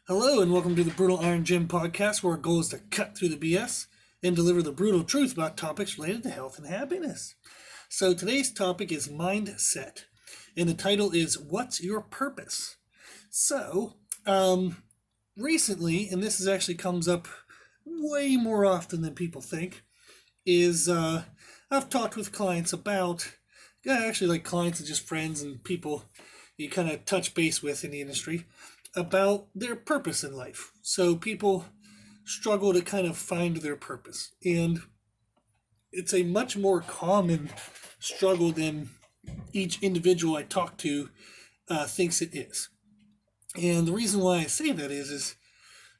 Hello, and welcome to the Brutal Iron Gym podcast, where our goal is to cut through the BS and deliver the brutal truth about topics related to health and happiness. So today's topic is mindset, and the title is What's Your Purpose? So, recently, and this is actually comes up way more often than people think, is I've talked with clients about, actually like clients and just friends and people you kind of touch base with in the industry about their purpose in life. So people struggle to kind of find their purpose. And it's a much more common struggle than each individual I talk to thinks it is. And the reason why I say that is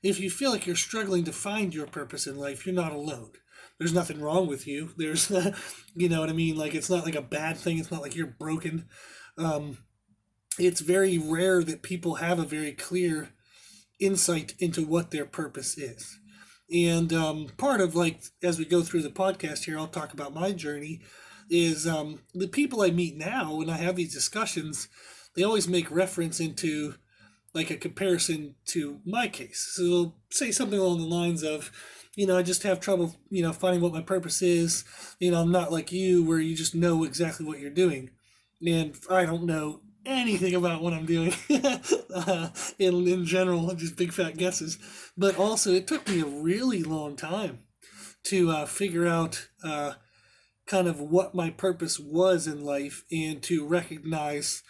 if you feel like you're struggling to find your purpose in life, you're not alone. There's nothing wrong with you. There's, you know what I mean? Like, it's not like a bad thing. It's not like you're broken. It's very rare that people have a very clear insight into what their purpose is. And part of, like, as we go through the podcast here, I'll talk about my journey, is the people I meet now, when I have these discussions, they always make reference into, like, a comparison to my case. So they'll say something along the lines of, I just have trouble, finding what my purpose is. I'm not like you, where you just know exactly what you're doing. And I don't know anything about what I'm doing in general, just big fat guesses. But also, it took me a really long time to figure out kind of what my purpose was in life and to recognize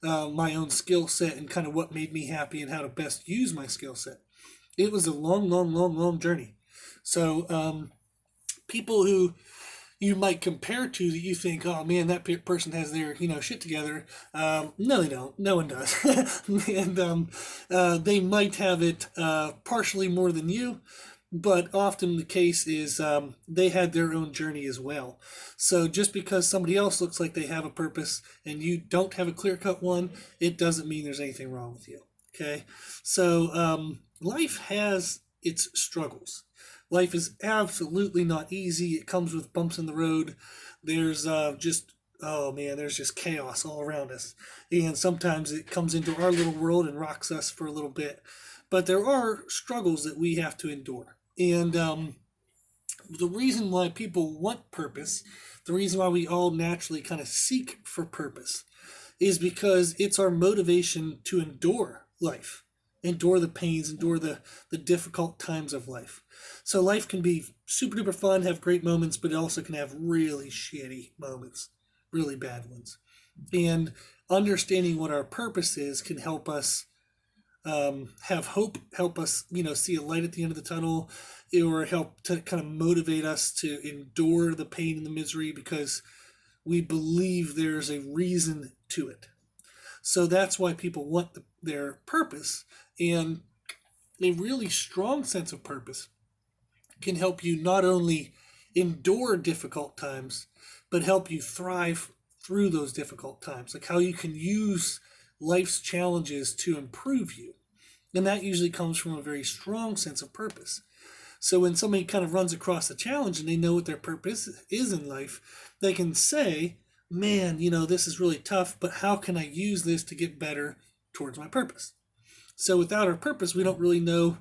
my own skill set and kind of what made me happy and how to best use my skill set. It was a long journey. So people who you might compare to that you think, oh man, that person has their shit together. No, they don't. No one does. And they might have it partially more than you, but often the case is they had their own journey as well. So just because somebody else looks like they have a purpose and you don't have a clear-cut one, it doesn't mean there's anything wrong with you. Okay, so life has its struggles. Life is absolutely not easy. It comes with bumps in the road. There's there's just chaos all around us. And sometimes it comes into our little world and rocks us for a little bit. But there are struggles that we have to endure. And the reason why people want purpose, the reason why we all naturally kind of seek for purpose, is because it's our motivation to endure life. Endure the pains, endure the difficult times of life. So life can be super duper fun, have great moments, but it also can have really shitty moments, really bad ones. And understanding what our purpose is can help us have hope, help us, see a light at the end of the tunnel, or help to kind of motivate us to endure the pain and the misery because we believe there's a reason to it. So that's why people want their purpose, and a really strong sense of purpose can help you not only endure difficult times, but help you thrive through those difficult times, like how you can use life's challenges to improve you. And that usually comes from a very strong sense of purpose. So when somebody kind of runs across a challenge and they know what their purpose is in life, they can say, man, this is really tough, but how can I use this to get better towards my purpose? So without our purpose, we don't really know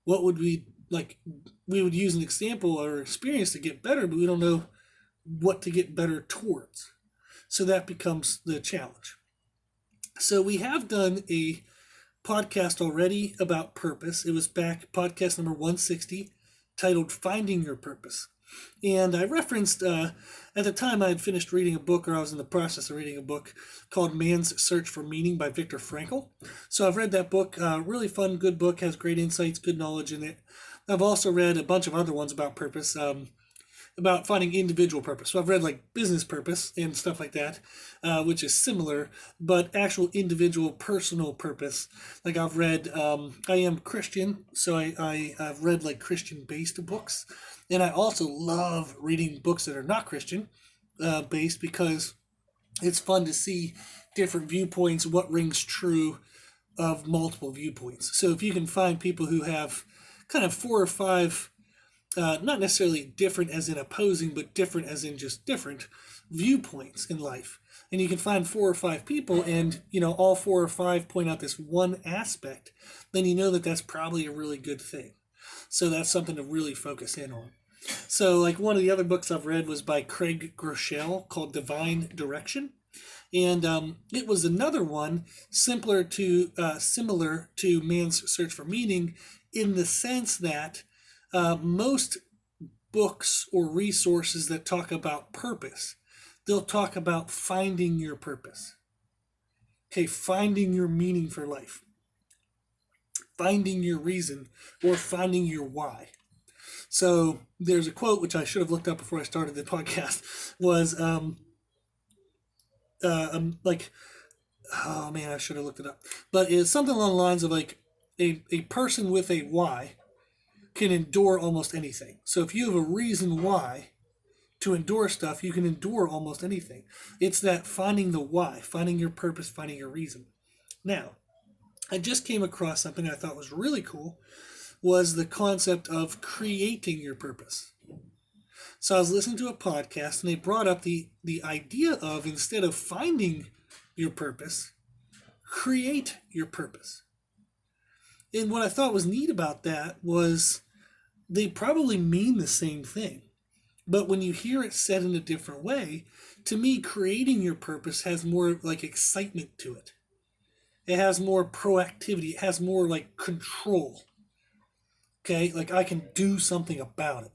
what would we like. We would use an example or experience to get better, but we don't know what to get better towards. So that becomes the challenge. So we have done a podcast already about purpose. It was back podcast number 160, titled Finding Your Purpose. And I referenced, at the time I had finished reading a book, or I was in the process of reading a book called Man's Search for Meaning by Viktor Frankl. So I've read that book, really fun, good book, has great insights, good knowledge in it. I've also read a bunch of other ones about purpose, about finding individual purpose. So I've read like business purpose and stuff like that, which is similar, but actual individual personal purpose. Like I've read, I am Christian, so I've read like Christian-based books. And I also love reading books that are not Christian based because it's fun to see different viewpoints, what rings true of multiple viewpoints. So if you can find people who have kind of 4 or 5, not necessarily different as in opposing, but different as in just different viewpoints in life, and you can find 4 or 5 people, and all 4 or 5 point out this one aspect, then you know that that's probably a really good thing. So that's something to really focus in on. So like one of the other books I've read was by Craig Groeschel called Divine Direction. And it was another one similar to Man's Search for Meaning, in the sense that most books or resources that talk about purpose, they'll talk about finding your purpose. Okay, finding your meaning for life, finding your reason, or finding your why. So there's a quote which I should have looked up before I started the podcast. Was like, oh man, I should have looked it up. But it's something along the lines of like a person with a why can endure almost anything. So if you have a reason why to endure stuff, you can endure almost anything. It's that finding the why, finding your purpose, finding your reason. Now, I just came across something I thought was really cool, was the concept of creating your purpose. So I was listening to a podcast, and they brought up the idea of, instead of finding your purpose, create your purpose. And what I thought was neat about that was they probably mean the same thing. But when you hear it said in a different way, to me, creating your purpose has more like excitement to it. It has more proactivity. It has more like control. Okay, like I can do something about it.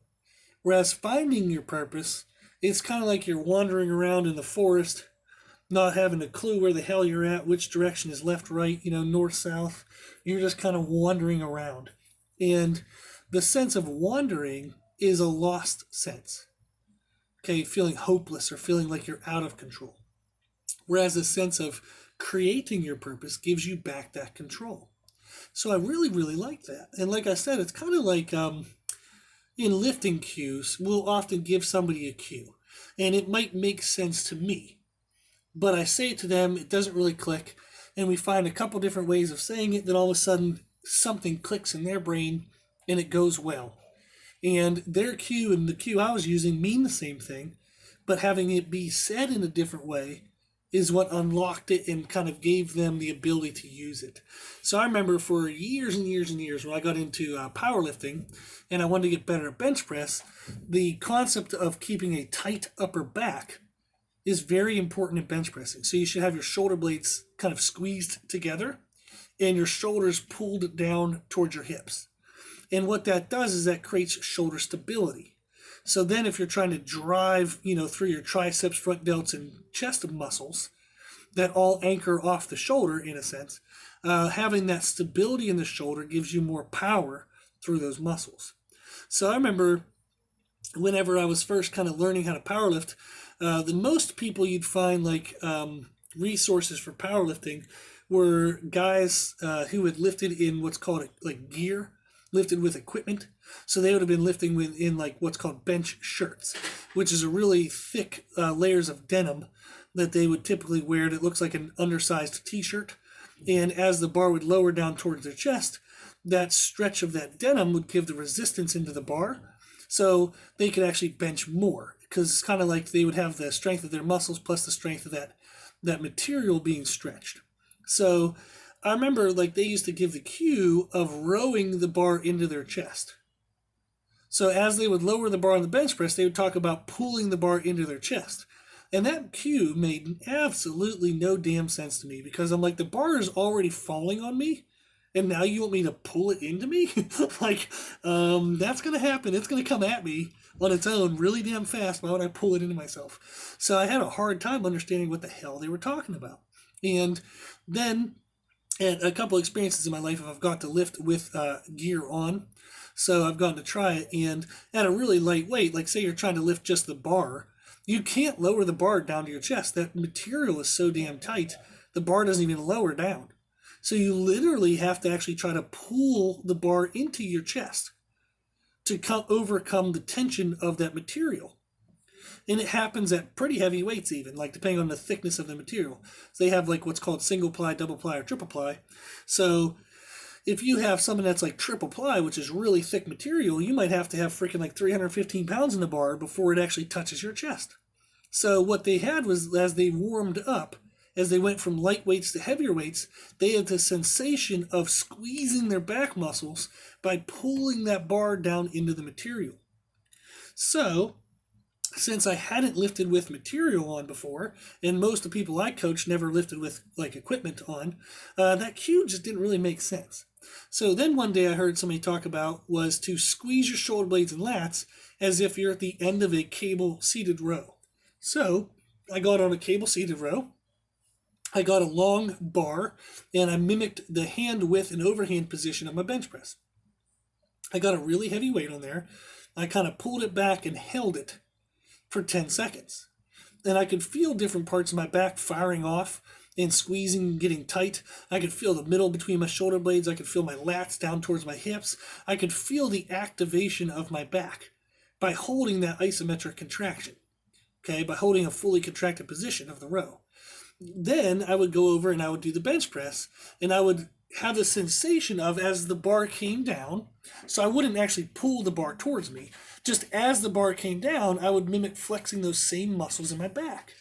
Whereas finding your purpose, it's kind of like you're wandering around in the forest, not having a clue where the hell you're at, which direction is left, right, north, south. You're just kind of wandering around. And the sense of wandering is a lost sense. Okay, feeling hopeless or feeling like you're out of control. Whereas a sense of creating your purpose gives you back that control. So I really, really like that. And like I said, it's kind of like in lifting cues, we'll often give somebody a cue. And it might make sense to me. But I say it to them, it doesn't really click. And we find a couple different ways of saying it, then all of a sudden something clicks in their brain and it goes well. And their cue and the cue I was using mean the same thing, but having it be said in a different way is what unlocked it and kind of gave them the ability to use it. So I remember for years and years and years when I got into powerlifting and I wanted to get better at bench press, the concept of keeping a tight upper back is very important in bench pressing. So you should have your shoulder blades kind of squeezed together and your shoulders pulled down towards your hips. And what that does is that creates shoulder stability. So then if you're trying to drive, through your triceps, front delts, and chest muscles that all anchor off the shoulder, in a sense, having that stability in the shoulder gives you more power through those muscles. So I remember whenever I was first kind of learning how to powerlift, the most people you'd find like resources for powerlifting were guys who had lifted in what's called like gear, lifted with equipment. So they would have been lifting in like what's called bench shirts, which is a really thick layers of denim that they would typically wear. That looks like an undersized t-shirt. And as the bar would lower down towards their chest, that stretch of that denim would give the resistance into the bar. So they could actually bench more, because it's kind of like they would have the strength of their muscles plus the strength of that material being stretched. So I remember like they used to give the cue of rowing the bar into their chest. So as they would lower the bar on the bench press, they would talk about pulling the bar into their chest. And that cue made absolutely no damn sense to me, because I'm like, the bar is already falling on me, and now you want me to pull it into me? Like, that's going to happen. It's going to come at me on its own really damn fast. Why would I pull it into myself? So I had a hard time understanding what the hell they were talking about. And then at a couple experiences in my life, I've got to lift with gear on. So I've gotten to try it, and at a really light weight, like say you're trying to lift just the bar, you can't lower the bar down to your chest. That material is so damn tight, the bar doesn't even lower down. So you literally have to actually try to pull the bar into your chest to overcome the tension of that material. And it happens at pretty heavy weights even, like depending on the thickness of the material. So they have like what's called single ply, double ply, or triple ply. So if you have something that's like triple ply, which is really thick material, you might have to have freaking like 315 pounds in the bar before it actually touches your chest. So what they had was, as they warmed up, as they went from light weights to heavier weights, they had the sensation of squeezing their back muscles by pulling that bar down into the material. So, since I hadn't lifted with material on before, and most of the people I coached never lifted with like equipment on, that cue just didn't really make sense. So then one day I heard somebody talk about was to squeeze your shoulder blades and lats as if you're at the end of a cable seated row. So I got on a cable seated row. I got a long bar and I mimicked the hand width and overhand position of my bench press. I got a really heavy weight on there. I kind of pulled it back and held it for 10 seconds. And I could feel different parts of my back firing off and squeezing, getting tight. I could feel the middle between my shoulder blades. I could feel my lats down towards my hips. I could feel the activation of my back by holding that isometric contraction, okay, by holding a fully contracted position of the row. Then I would go over and I would do the bench press, and I would have the sensation of, as the bar came down, so I wouldn't actually pull the bar towards me, just as the bar came down, I would mimic flexing those same muscles in my back.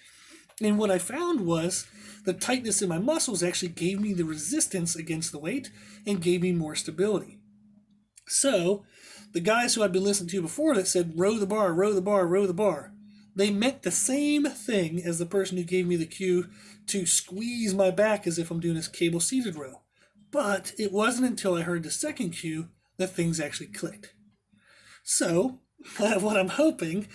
And what I found was the tightness in my muscles actually gave me the resistance against the weight and gave me more stability. So the guys who I'd been listening to before that said, row the bar, row the bar, row the bar, they meant the same thing as the person who gave me the cue to squeeze my back as if I'm doing this cable seated row. But it wasn't until I heard the second cue that things actually clicked. So what I'm hoping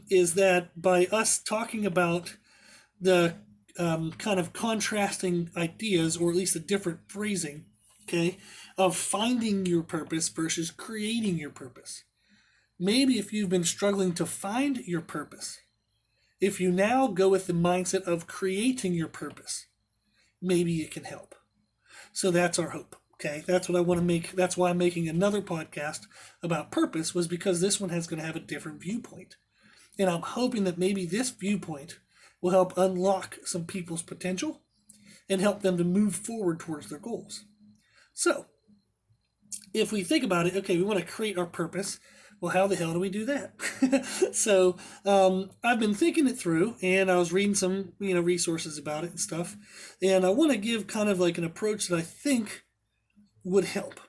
is that by us talking about the kind of contrasting ideas, or at least a different phrasing, okay, of finding your purpose versus creating your purpose. Maybe if you've been struggling to find your purpose, if you now go with the mindset of creating your purpose, maybe it can help. So that's our hope. Okay, that's what I want to make. That's why I'm making another podcast about purpose, was because this one is going to have a different viewpoint. And I'm hoping that maybe this viewpoint will help unlock some people's potential and help them to move forward towards their goals. So, if we think about it, okay, we want to create our purpose. Well, how the hell do we do that? So, I've been thinking it through, and I was reading some, resources about it and stuff. And I want to give kind of like an approach that I think would help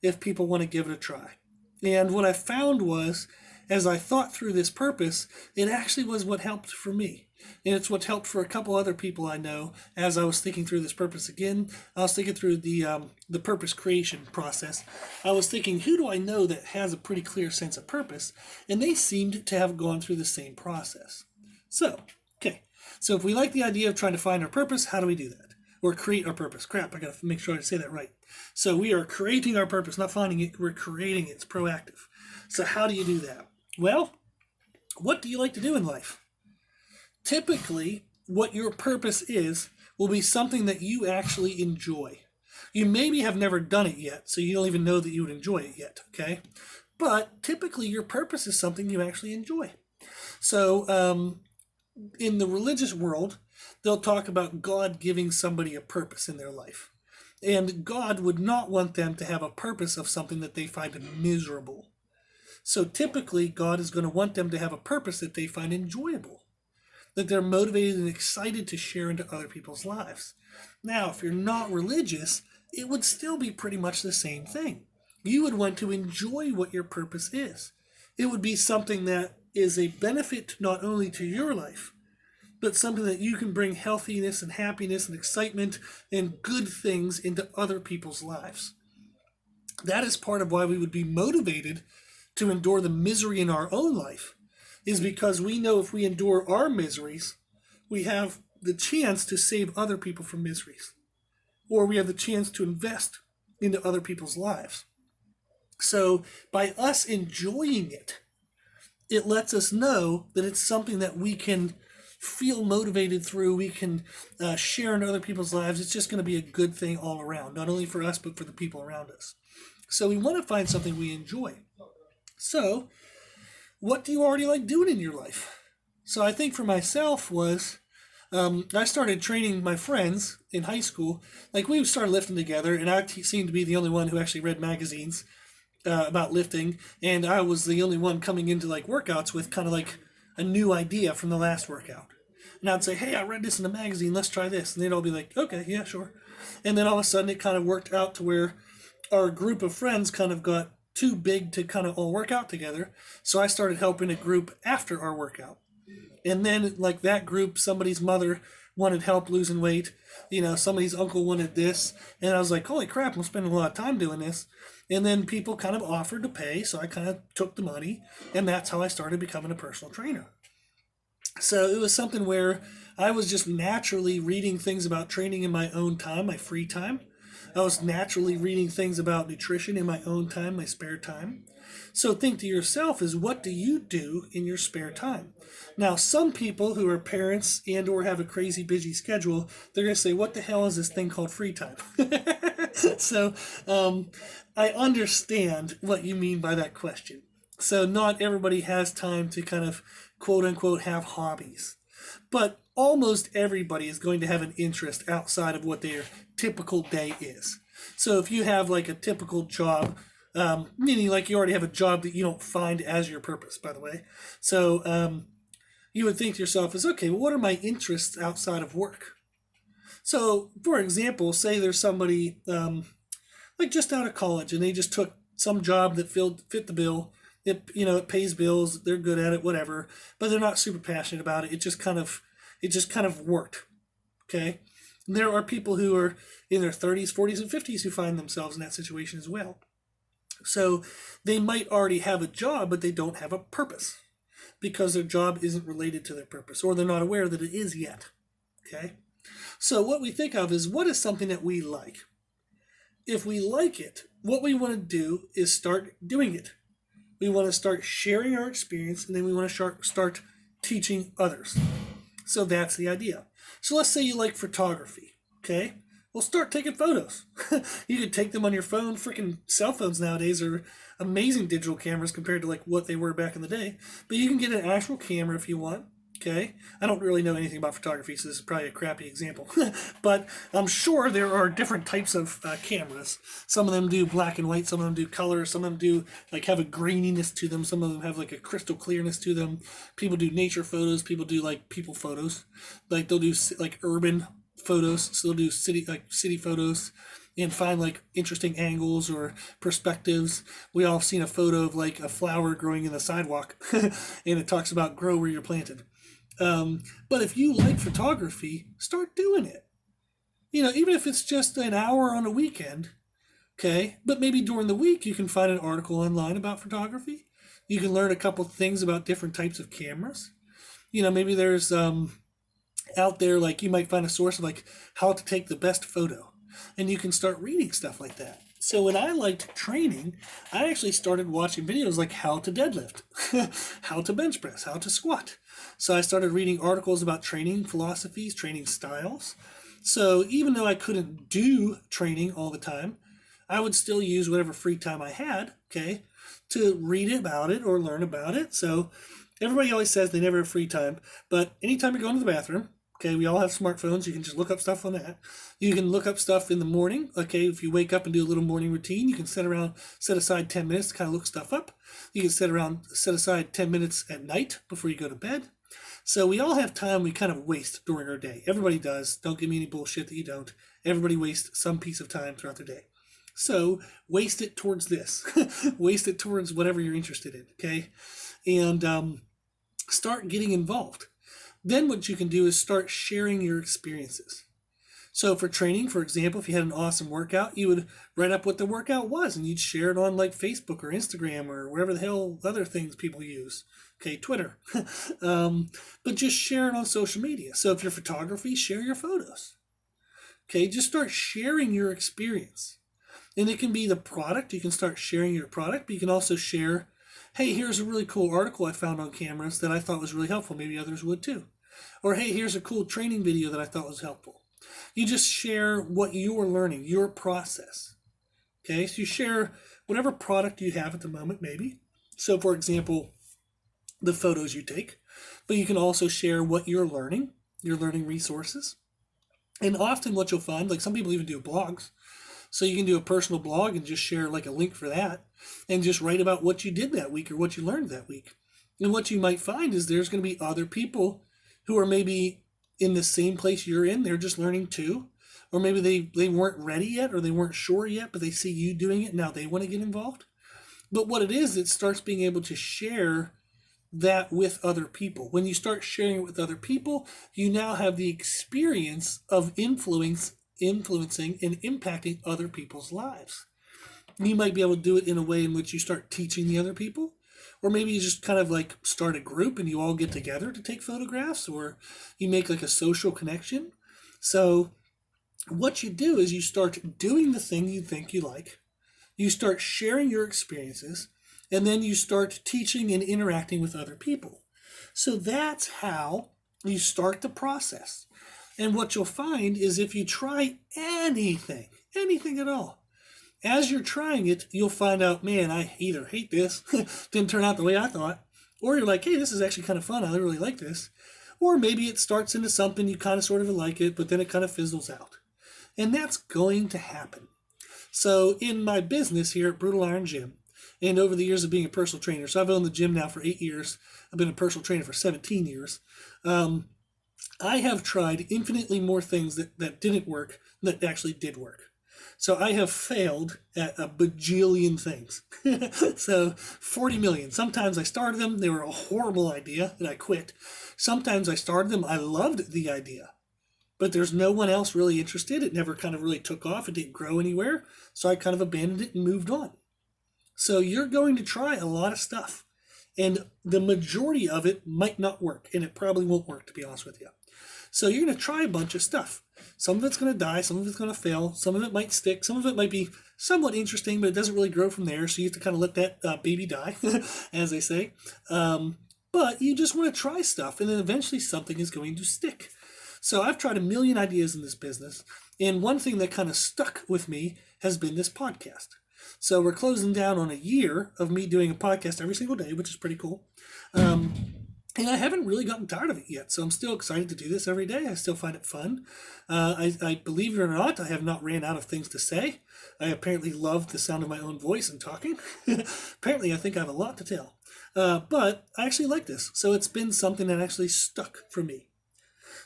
if people want to give it a try. And what I found was, as I thought through this purpose, it actually was what helped for me. And it's what helped for a couple other people I know as I was thinking through this purpose again. I was thinking through the purpose creation process. I was thinking, who do I know that has a pretty clear sense of purpose? And they seemed to have gone through the same process. So if we like the idea of trying to find our purpose, how do we do that? Or create our purpose. Crap, I got to make sure I say that right. So we are creating our purpose, not finding it. We're creating it. It's proactive. So how do you do that? Well, what do you like to do in life? Typically, what your purpose is will be something that you actually enjoy. You maybe have never done it yet, so you don't even know that you would enjoy it yet, okay? But typically, your purpose is something you actually enjoy. So, in the religious world, they'll talk about God giving somebody a purpose in their life. And God would not want them to have a purpose of something that they find miserable. So typically, God is going to want them to have a purpose that they find enjoyable, that they're motivated and excited to share into other people's lives. Now, if you're not religious, it would still be pretty much the same thing. You would want to enjoy what your purpose is. It would be something that is a benefit not only to your life, but something that you can bring healthiness and happiness and excitement and good things into other people's lives. That is part of why we would be motivated to endure the misery in our own life, is because we know if we endure our miseries, we have the chance to save other people from miseries, or we have the chance to invest into other people's lives. So by us enjoying it, it lets us know that it's something that we can feel motivated through, we can share in other people's lives. It's just going to be a good thing all around, not only for us, but for the people around us. So we want to find something we enjoy. So what do you already like doing in your life? So I think for myself was, I started training my friends in high school. Like, we started lifting together, and I seemed to be the only one who actually read magazines about lifting, and I was the only one coming into like workouts with kind of like a new idea from the last workout. And I'd say, hey, I read this in a magazine, let's try this. And they'd all be like, okay, yeah, sure. And then all of a sudden it kind of worked out to where our group of friends kind of got too big to kind of all work out together. So I started helping a group after our workout. And then like that group, somebody's mother wanted help losing weight. Somebody's uncle wanted this. And I was like, holy crap, I'm spending a lot of time doing this. And then people kind of offered to pay. So I kind of took the money. And that's how I started becoming a personal trainer. So it was something where I was just naturally reading things about training in my own time, my free time. I was naturally reading things about nutrition in my own time, my spare time. So think to yourself is, what do you do in your spare time? Now, some people who are parents and or have a crazy busy schedule, they're going to say, what the hell is this thing called free time? So I understand what you mean by that question. So not everybody has time to kind of quote unquote have hobbies, but almost everybody is going to have an interest outside of what their typical day is. So if you have like a typical job, meaning like you already have a job that you don't find as your purpose, by the way. So you would think to yourself is, okay, well, what are my interests outside of work? So for example, say there's somebody like just out of college and they just took some job that fit the bill. It pays bills. They're good at it, whatever, but they're not super passionate about it. It just kind of worked. Okay. And there are people who are in their 30s, 40s, and 50s who find themselves in that situation as well. So they might already have a job, but they don't have a purpose because their job isn't related to their purpose, or they're not aware that it is yet. Okay. So what we think of is, what is something that we like? If we like it, what we want to do is start doing it. We want to start sharing our experience, and then we want to start teaching others. So that's the idea. So let's say you like photography, okay? Well, start taking photos. You can take them on your phone. Freaking cell phones nowadays are amazing digital cameras compared to like what they were back in the day. But you can get an actual camera if you want. Okay, I don't really know anything about photography, so this is probably a crappy example. But I'm sure there are different types of cameras. Some of them do black and white, some of them do color, some of them do like have a graininess to them, some of them have like a crystal clearness to them. People do nature photos, people do like people photos. Like they'll do like urban photos, so they'll do city photos and find like interesting angles or perspectives. We all have seen a photo of like a flower growing in the sidewalk and it talks about grow where you're planted. But if you like photography, start doing it. Even if it's just an hour on a weekend, okay? But maybe during the week you can find an article online about photography. You can learn a couple things about different types of cameras. Maybe there's out there, like you might find a source of like how to take the best photo. And you can start reading stuff like that. So when I liked training, I actually started watching videos like how to deadlift, how to bench press, how to squat. So I started reading articles about training philosophies, training styles. So even though I couldn't do training all the time, I would still use whatever free time I had, okay, to read about it or learn about it. So everybody always says they never have free time, but anytime you're going to the bathroom, okay, we all have smartphones. You can just look up stuff on that. You can look up stuff in the morning. Okay, if you wake up and do a little morning routine, you can set aside 10 minutes to kind of look stuff up. You can set aside 10 minutes at night before you go to bed. So we all have time we kind of waste during our day. Everybody does. Don't give me any bullshit that you don't. Everybody wastes some piece of time throughout their day. So waste it towards this. Waste it towards whatever you're interested in, okay? And start getting involved. Then what you can do is start sharing your experiences. So for training, for example, if you had an awesome workout, you would write up what the workout was and you'd share it on like Facebook or Instagram or wherever the hell other things people use. Okay, Twitter. But just share it on social media. So if you're photography, share your photos. Okay, just start sharing your experience. And it can be the product. You can start sharing your product, but you can also share, hey, here's a really cool article I found on cameras that I thought was really helpful. Maybe others would too. Or, hey, here's a cool training video that I thought was helpful. You just share what you are learning, your process. Okay, so you share whatever product you have at the moment, maybe. So, for example, the photos you take. But you can also share what you're learning, your learning resources. And often what you'll find, like some people even do blogs. So you can do a personal blog and just share like a link for that and just write about what you did that week or what you learned that week. And what you might find is there's going to be other people who are maybe in the same place you're in. They're just learning too. Or maybe they weren't ready yet, or they weren't sure yet, but they see you doing it. Now they want to get involved. But what it is, it starts being able to share that with other people. When you start sharing it with other people, you now have the experience of influencing and impacting other people's lives. You might be able to do it in a way in which you start teaching the other people, or maybe you just kind of like start a group and you all get together to take photographs, or you make like a social connection. So what you do is you start doing the thing you think you like, you start sharing your experiences, and then you start teaching and interacting with other people. So that's how you start the process. And what you'll find is if you try anything at all, as you're trying it, you'll find out, man, I either hate this, didn't turn out the way I thought, or you're like, hey, this is actually kind of fun, I really like this. Or maybe it starts into something, you kind of sort of like it, but then it kind of fizzles out. And that's going to happen. So in my business here at Brutal Iron Gym, and over the years of being a personal trainer, so I've owned the gym now for 8 years, I've been a personal trainer for 17 years, I have tried infinitely more things that didn't work that actually did work. So I have failed at a bajillion things. So 40 million. Sometimes I started them, they were a horrible idea, and I quit. Sometimes I started them, I loved the idea, but there's no one else really interested. It never kind of really took off. It didn't grow anywhere. So I kind of abandoned it and moved on. So you're going to try a lot of stuff, and the majority of it might not work, and it probably won't work, to be honest with you. So you're going to try a bunch of stuff. Some of it's going to die, some of it's going to fail, some of it might stick, some of it might be somewhat interesting, but it doesn't really grow from there, so you have to kind of let that baby die, as they say. But you just want to try stuff, and then eventually something is going to stick. So I've tried a million ideas in this business, and one thing that kind of stuck with me has been this podcast. So we're closing down on a year of me doing a podcast every single day, which is pretty cool. And I haven't really gotten tired of it yet, so I'm still excited to do this every day. I still find it fun. I believe it or not, I have not ran out of things to say. I apparently love the sound of my own voice and talking. Apparently, I think I have a lot to tell. But I actually like this, so it's been something that actually stuck for me.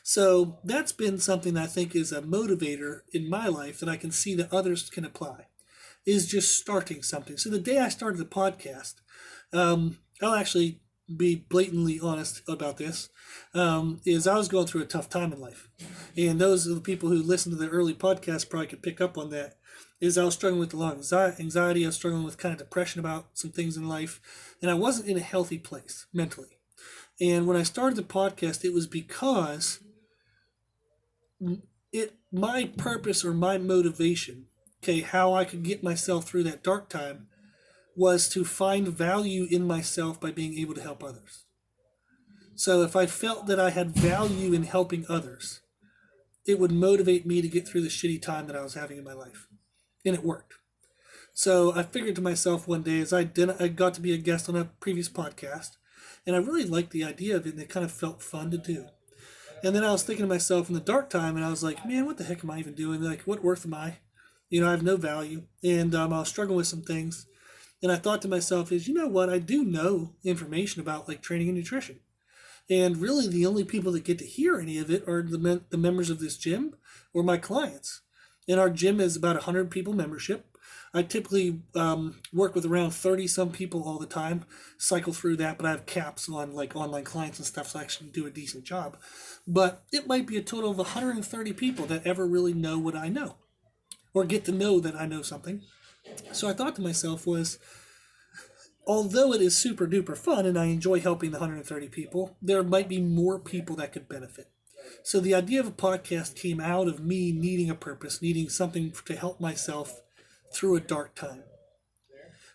So that's been something that I think is a motivator in my life that I can see that others can apply, is just starting something. So the day I started the podcast, I'll actually be blatantly honest about this, is I was going through a tough time in life. And those of the people who listen to the early podcasts probably could pick up on that, is I was struggling with a lot of anxiety. I was struggling with kind of depression about some things in life, and I wasn't in a healthy place mentally. And when I started the podcast, it was because my purpose or my motivation, okay, how I could get myself through that dark time, was to find value in myself by being able to help others. So if I felt that I had value in helping others, it would motivate me to get through the shitty time that I was having in my life. And it worked. So I figured to myself one day, as I got to be a guest on a previous podcast, and I really liked the idea of it, and it kind of felt fun to do. And then I was thinking to myself in the dark time, and I was like, man, what the heck am I even doing? Like, what worth am I? You know, I have no value. And I was struggling with some things. And I thought to myself is, you know what? I do know information about like training and nutrition. And really the only people that get to hear any of it are the members of this gym or my clients. And our gym is about 100 people membership. I typically work with around 30 some people all the time, cycle through that, but I have caps on like online clients and stuff, so I actually do a decent job. But it might be a total of 130 people that ever really know what I know or get to know that I know something. So I thought to myself was, although it is super duper fun and I enjoy helping the 130 people, there might be more people that could benefit. So the idea of a podcast came out of me needing a purpose, needing something to help myself through a dark time.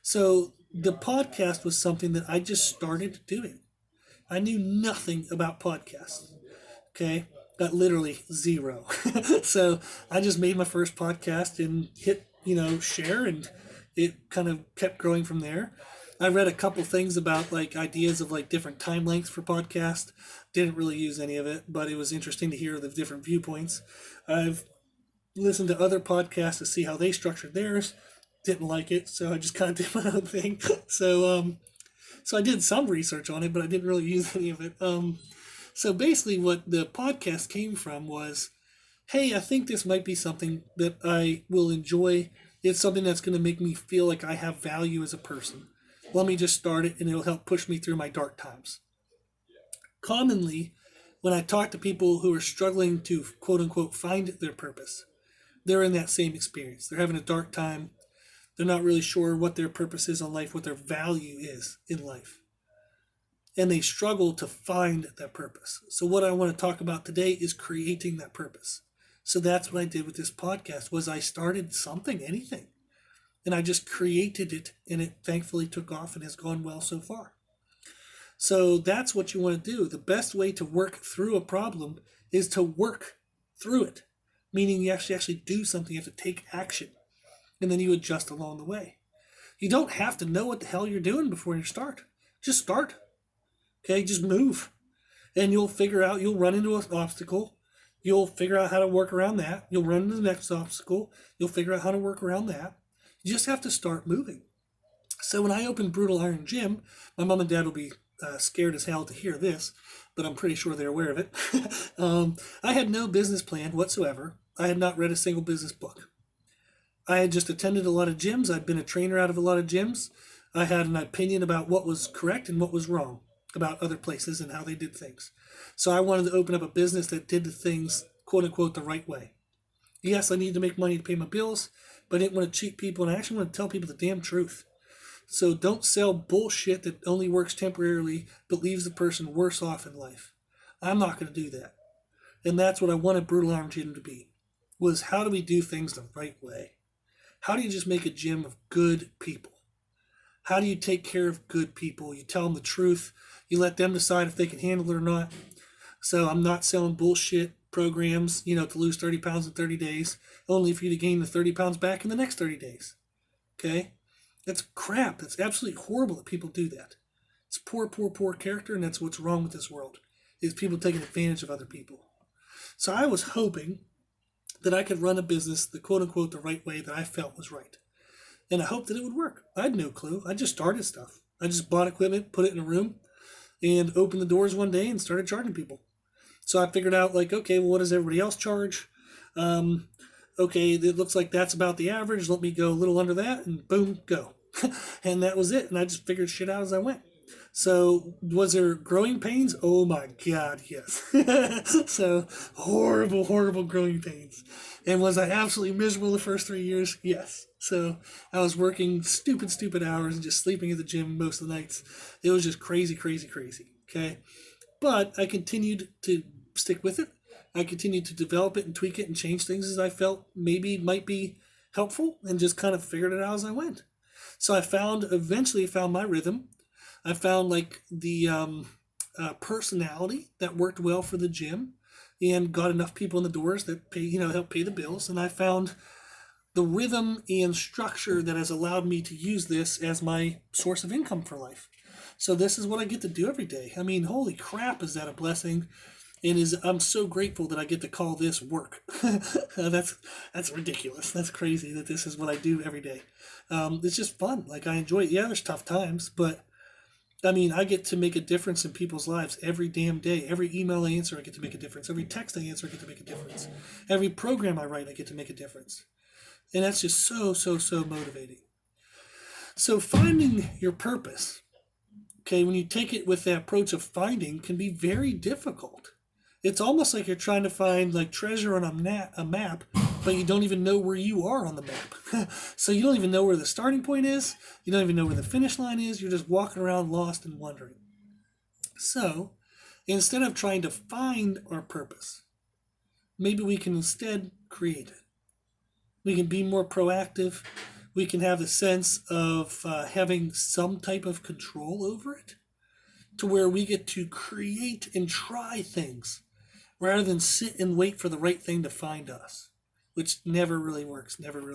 So the podcast was something that I just started doing. I knew nothing about podcasts. Okay? Got literally zero. So I just made my first podcast and hit, share, and it kind of kept growing from there. I read a couple things about like ideas of like different time lengths for podcast. Didn't really use any of it, but it was interesting to hear the different viewpoints. I've listened to other podcasts to see how they structured theirs. Didn't like it, so I just kind of did my own thing. So So I did some research on it, but I didn't really use any of it. So basically, what the podcast came from was, hey, I think this might be something that I will enjoy. It's something that's going to make me feel like I have value as a person. Let me just start it, and it'll help push me through my dark times. Commonly, when I talk to people who are struggling to quote unquote find their purpose, they're in that same experience. They're having a dark time. They're not really sure what their purpose is in life, what their value is in life. And they struggle to find that purpose. So what I want to talk about today is creating that purpose. So that's what I did with this podcast was I started something, anything. And I just created it, and it thankfully took off and has gone well so far. So that's what you want to do. The best way to work through a problem is to work through it, meaning you actually do something. You have to take action, and then you adjust along the way. You don't have to know what the hell you're doing before you start. Just start. Okay, just move. And you'll figure out, you'll run into an obstacle. You'll figure out how to work around that. You'll run into the next obstacle. You'll figure out how to work around that. You just have to start moving. So when I opened Brutal Iron Gym, my mom and dad will be scared as hell to hear this, but I'm pretty sure they're aware of it. I had no business plan whatsoever. I had not read a single business book. I had just attended a lot of gyms. I'd been a trainer out of a lot of gyms. I had an opinion about what was correct and what was wrong about other places and how they did things. So I wanted to open up a business that did the things, quote unquote, the right way. Yes, I need to make money to pay my bills, but I didn't want to cheat people, and I actually want to tell people the damn truth. So don't sell bullshit that only works temporarily but leaves the person worse off in life. I'm not going to do that. And that's what I wanted Brutal Iron Gym to be, was how do we do things the right way? How do you just make a gym of good people? How do you take care of good people? You tell them the truth. You let them decide if they can handle it or not. So I'm not selling bullshit programs, to lose 30 pounds in 30 days, only for you to gain the 30 pounds back in the next 30 days. Okay? That's crap. That's absolutely horrible that people do that. It's poor, poor, poor character, and that's what's wrong with this world, is people taking advantage of other people. So I was hoping that I could run a business the quote-unquote the right way that I felt was right. And I hoped that it would work. I had no clue. I just started stuff. I just bought equipment, put it in a room, and opened the doors one day and started charging people. So I figured out, okay, well, what does everybody else charge? Okay, it looks like that's about the average. Let me go a little under that, and boom, go. And that was it. And I just figured shit out as I went. So was there growing pains? Oh my God, yes. So horrible, horrible growing pains. And was I absolutely miserable the first 3 years? Yes. So I was working stupid hours and just sleeping at the gym most of the nights. It was just crazy, crazy, crazy. Okay. But I continued to stick with it. I continued to develop it and tweak it and change things as I felt maybe might be helpful, and just kind of figured it out as I went. So I eventually found my rhythm. I found the personality that worked well for the gym, and got enough people in the doors that help pay the bills. And I found the rhythm and structure that has allowed me to use this as my source of income for life. So this is what I get to do every day. I mean, holy crap, is that a blessing? And I'm so grateful that I get to call this work. That's ridiculous. That's crazy that this is what I do every day. It's just fun. I enjoy it. Yeah, there's tough times, but I mean, I get to make a difference in people's lives every damn day. Every email I answer, I get to make a difference. Every text I answer, I get to make a difference. Every program I write, I get to make a difference. And that's just so, so, so motivating. So finding your purpose, okay, when you take it with the approach of finding, can be very difficult. It's almost like you're trying to find treasure on a map, but you don't even know where you are on the map. So you don't even know where the starting point is. You don't even know where the finish line is. You're just walking around lost and wondering. So instead of trying to find our purpose, maybe we can instead create it. We can be more proactive. We can have a sense of having some type of control over it, to where we get to create and try things rather than sit and wait for the right thing to find us, which never really works, never really.